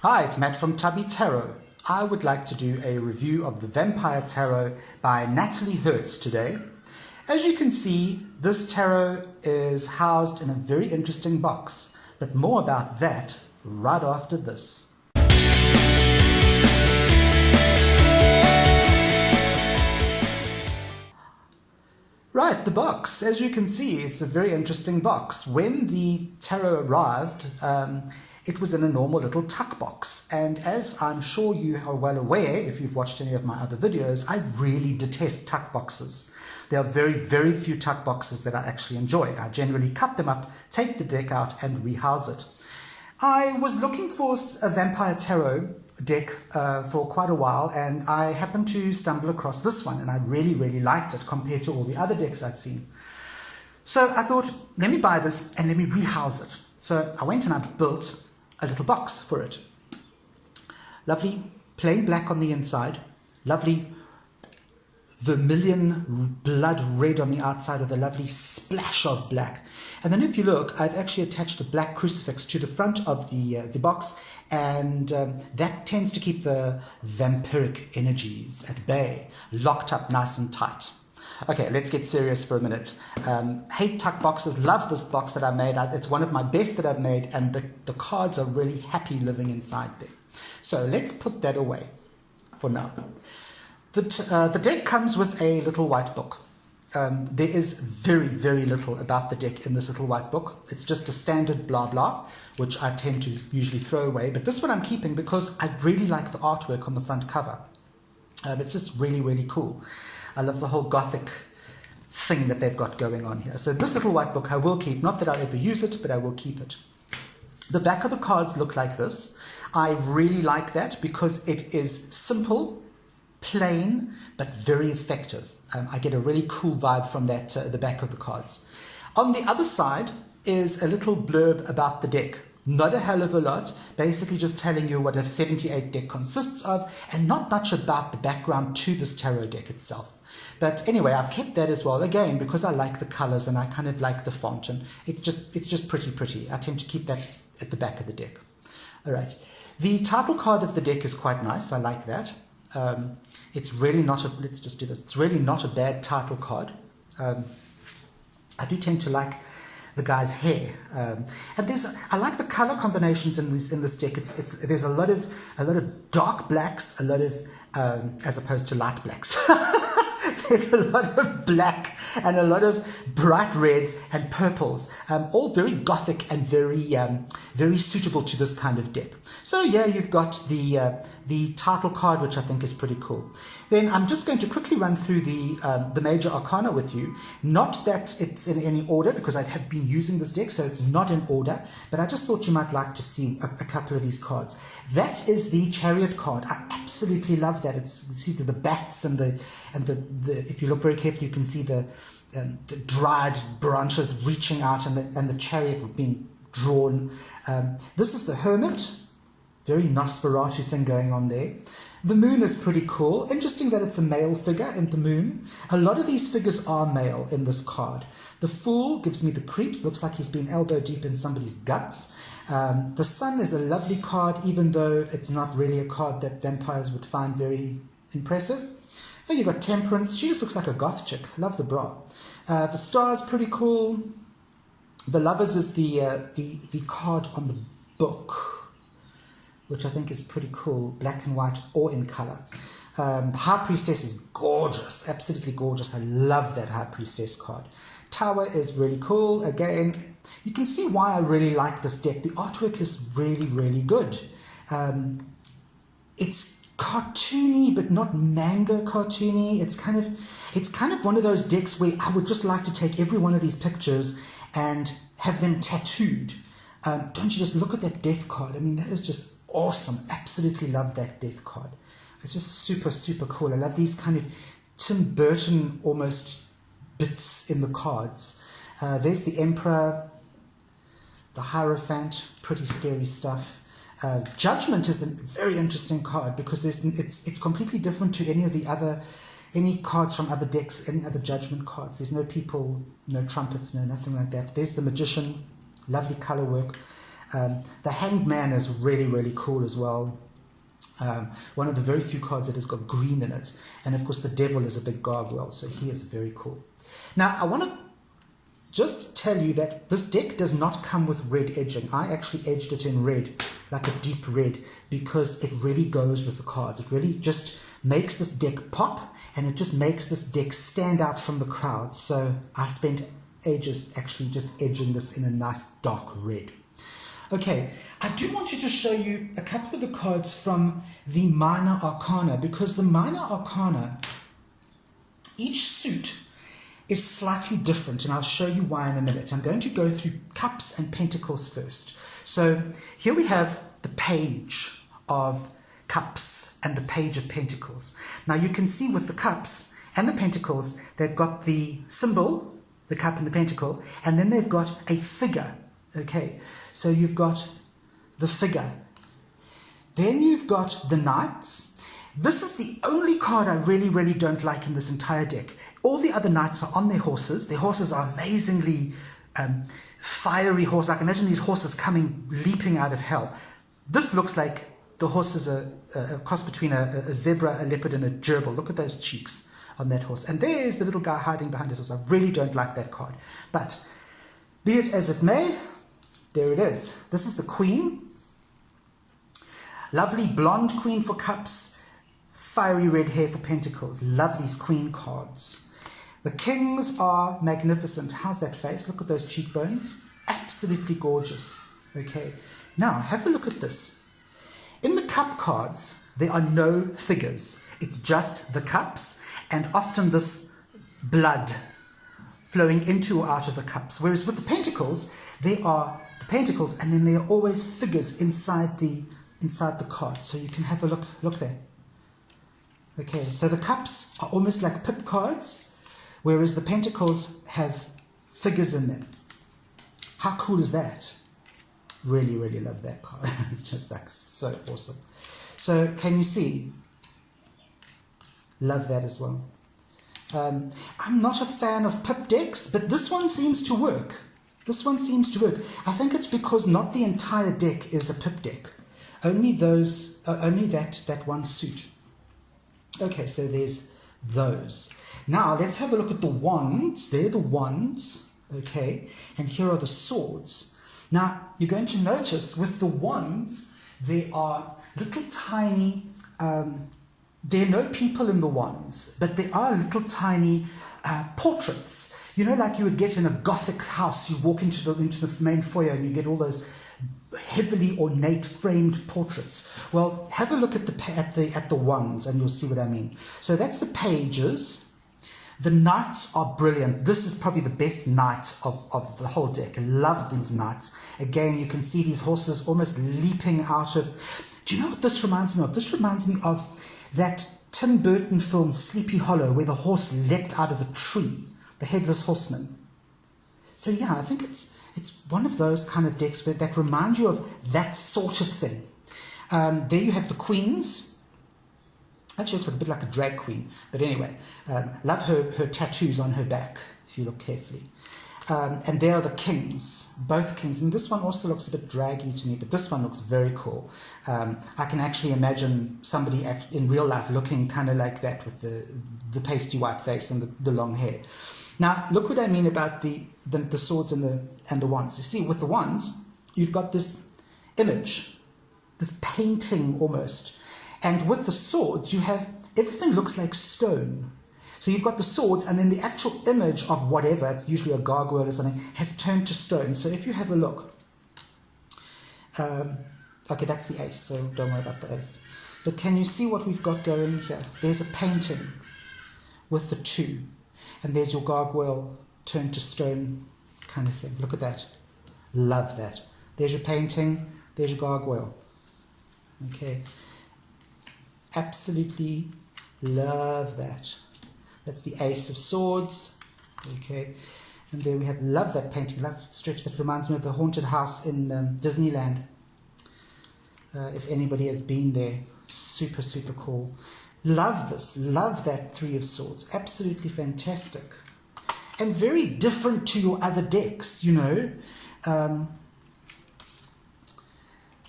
Hi, it's Matt from Tubby Tarot. I would like to do a review of the Vampire Tarot by Natalie Hertz today. As you can see, this tarot is housed in a very interesting box, but more about that right after this. Right, the box. As you can see, it's a very interesting box. When the tarot arrived, it was in a normal little tuck box. And as I'm sure you are well aware, if you've watched any of my other videos, I really detest tuck boxes. There are very, very few tuck boxes that I actually enjoy. I generally cut them up, take the deck out, and rehouse it. I was looking for a Vampire Tarot deck for quite a while, and I happened to stumble across this one, and I really, really liked it compared to all the other decks I'd seen. So I thought, let me buy this and let me rehouse it. So I went and I built a little box for it. Lovely plain black on the inside, lovely vermilion blood red on the outside with a lovely splash of black. And then if you look, I've actually attached a black crucifix to the front of the box, and that tends to keep the vampiric energies at bay, locked up nice and tight. Okay, let's get serious for a minute. Hate tuck boxes, love this box that I made. It's one of my best that I've made, and the cards are really happy living inside there. So let's put that away for now. The deck comes with a little white book. There is very, very little about the deck in this little white book. It's just a standard blah blah, which I tend to usually throw away. But this one I'm keeping because I really like the artwork on the front cover. It's just really, really cool. I love the whole gothic thing that they've got going on here. So this little white book I will keep. Not that I'll ever use it, but I will keep it. The back of the cards look like this. I really like that because it is simple, plain, but very effective. I get a really cool vibe from that, the back of the cards. On the other side is a little blurb about the deck. Not a hell of a lot, basically just telling you what a 78 deck consists of, and not much about the background to this tarot deck itself. But anyway, I've kept that as well, again, because I like the colors and I kind of like the font, and it's just pretty. I tend to keep that at the back of the deck. All right. The title card of the deck is quite nice. I like that. It's really not a, let's just do this. It's really not a bad title card. I do tend to like the guy's hair, and I like the color combinations in this deck. There's a lot of dark blacks, a lot of as opposed to light blacks. There's a lot of black and a lot of bright reds and purples, all very gothic and very suitable to this kind of deck. So yeah, you've got the title card, which I think is pretty cool. Then I'm just going to quickly run through the major arcana with you. Not that it's in any order, because I have been using this deck, so it's not in order, but I just thought you might like to see a couple of these cards. That is the Chariot card. I absolutely love that. It's, you see the bats and the if you look very carefully, you can see the dried branches reaching out and the chariot being drawn. This is the Hermit. Very Nosferatu thing going on there. The Moon is pretty cool. Interesting that it's a male figure in the Moon. A lot of these figures are male in this card. The Fool gives me the creeps. Looks like he's been elbow deep in somebody's guts. The Sun is a lovely card, even though it's not really a card that vampires would find very impressive. Oh, you've got Temperance. She just looks like a goth chick. Love the bra. The Star is pretty cool. The Lovers is the card on the book, which I think is pretty cool, black and white or in color. The High Priestess is gorgeous, absolutely gorgeous. I love that High Priestess card. Tower is really cool. Again, you can see why I really like this deck. The artwork is really, really good. It's cartoony, but not manga cartoony. It's kind of one of those decks where I would just like to take every one of these pictures and have them tattooed. Don't you just look at that death card? I mean, that is just awesome. Absolutely love that death card. It's just super, super cool. I love these kind of Tim Burton almost bits in the cards. There's the Emperor, the Hierophant, pretty scary stuff. Judgment is a very interesting card because it's completely different to any cards from other decks, any other Judgment cards. There's no people, no trumpets, no nothing like that. There's the Magician, lovely color work. The Hanged Man is really, really cool as well. One of the very few cards that has got green in it. And of course the Devil is a big gargoyle, so he is very cool. Now I want to just tell you that this deck does not come with red edging. I actually edged it in red, like a deep red, because it really goes with the cards. It really just makes this deck pop, and it just makes this deck stand out from the crowd. So I spent ages actually just edging this in a nice dark red. Okay, I do want to just show you a couple of the cards from the Minor Arcana, because the Minor Arcana, each suit is slightly different, and I'll show you why in a minute. I'm going to go through Cups and Pentacles first. So here we have the Page of Cups and the Page of Pentacles. Now you can see with the Cups and the Pentacles, they've got the symbol, the cup and the pentacle, and then they've got a figure. Okay, so you've got the figure. Then you've got the knights. This is the only card I really, really don't like in this entire deck. All the other knights are on their horses. Their horses are amazingly fiery horses. I can imagine these horses coming, leaping out of hell. This looks like the horse is a cross between a zebra, a leopard, and a gerbil. Look at those cheeks on that horse. And there's the little guy hiding behind his horse. I really don't like that card. But be it as it may, there it is. This is the Queen. Lovely blonde Queen for Cups. Fiery red hair for Pentacles. Love these Queen cards. The Kings are magnificent. How's that face? Look at those cheekbones. Absolutely gorgeous. Okay. Now, have a look at this. In the Cup cards, there are no figures. It's just the cups, and often this blood flowing into or out of the cups. Whereas with the Pentacles, there are the Pentacles, and then there are always figures inside the card. So you can have a look there. Okay, so the cups are almost like pip cards, whereas the Pentacles have figures in them. How cool is that? Really, really love that card. It's just like so awesome. So can you see? Love that as well. I'm not a fan of pip decks, but this one seems to work. This one seems to work. I think it's because not the entire deck is a pip deck. Only that one suit. Okay, so there's those. Now let's have a look at the wands. They're the wands. Okay, and here are the swords. Now you're going to notice with the wands, there are little tiny. There are no people in the wands, but there are little tiny portraits. You know, like you would get in a Gothic house. You walk into the main foyer and you get all those heavily ornate framed portraits. Well, have a look at the wands and you'll see what I mean. So that's the pages. The knights are brilliant. This is probably the best knight of the whole deck. I love these knights. Again, you can see these horses almost leaping out of... Do you know what this reminds me of? This reminds me of that Tim Burton film Sleepy Hollow, where the horse leapt out of the tree, the headless horseman. So yeah, I think it's one of those kind of decks that remind you of that sort of thing. There you have the queens. Actually looks like a bit like a drag queen, but anyway, love her tattoos on her back, if you look carefully. And there are the kings, both kings. And this one also looks a bit draggy to me, but this one looks very cool. I can actually imagine somebody in real life looking kind of like that with the pasty white face and the long hair. Now, look what I mean about the swords and the wands. You see, with the wands, you've got this image, this painting almost. And with the swords, you have, everything looks like stone. So you've got the swords, and then the actual image of whatever, it's usually a gargoyle or something, has turned to stone. So if you have a look, okay, that's the ace, so don't worry about the ace. But can you see what we've got going here? There's a painting with the two, and there's your gargoyle turned to stone kind of thing. Look at that. Love that. There's your painting, there's your gargoyle. Okay. Absolutely love that. That's the Ace of Swords. Okay. And there we have, love that painting, love stretch. That reminds me of the haunted house in Disneyland. If anybody has been there, super, super cool. Love this, love that Three of Swords. Absolutely fantastic. And very different to your other decks, you know.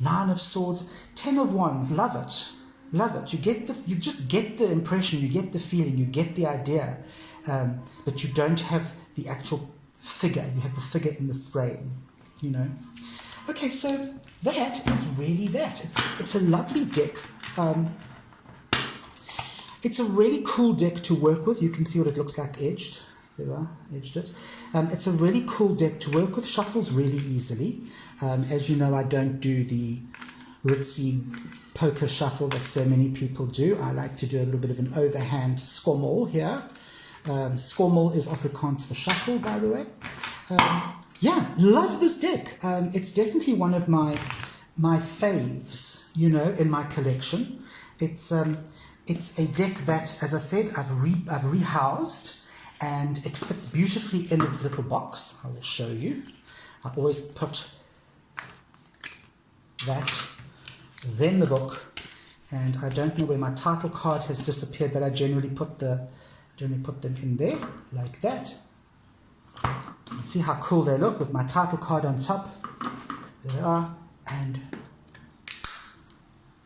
Nine of Swords, Ten of Wands. Love it. Love it. You just get the impression, you get the feeling, you get the idea, but you don't have the actual figure. You have the figure in the frame, you know. Okay, so that is really that. It's a lovely deck. It's a really cool deck to work with. You can see what it looks like edged. There we are, edged it. It's a really cool deck to work with. Shuffles really easily. As you know, I don't do the ritzy poker shuffle that so many people do. I like to do a little bit of an overhand skommel here. Skommel is Afrikaans for shuffle, by the way. Yeah, love this deck. It's definitely one of my faves, you know, in my collection. It's a deck that, as I said, I've rehoused, and it fits beautifully in its little box. I will show you. I always put that, then the book, and I don't know where my title card has disappeared, but I generally put them in there like that. See how cool they look with my title card on top. There they are, and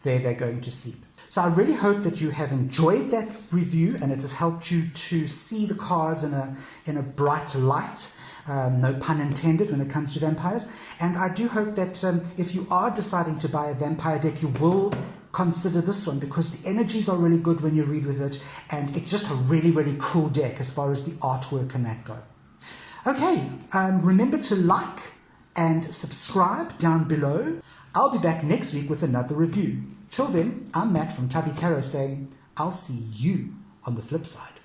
there they're going to sleep. So I really hope that you have enjoyed that review and it has helped you to see the cards in a bright light. No pun intended when it comes to vampires. And I do hope that if you are deciding to buy a vampire deck, you will consider this one, because the energies are really good when you read with it, and it's just a really, really cool deck as far as the artwork and that go. Okay, remember to like and subscribe down below. I'll be back next week with another review. Till then, I'm Matt from Tubby Tarot saying, I'll see you on the flip side.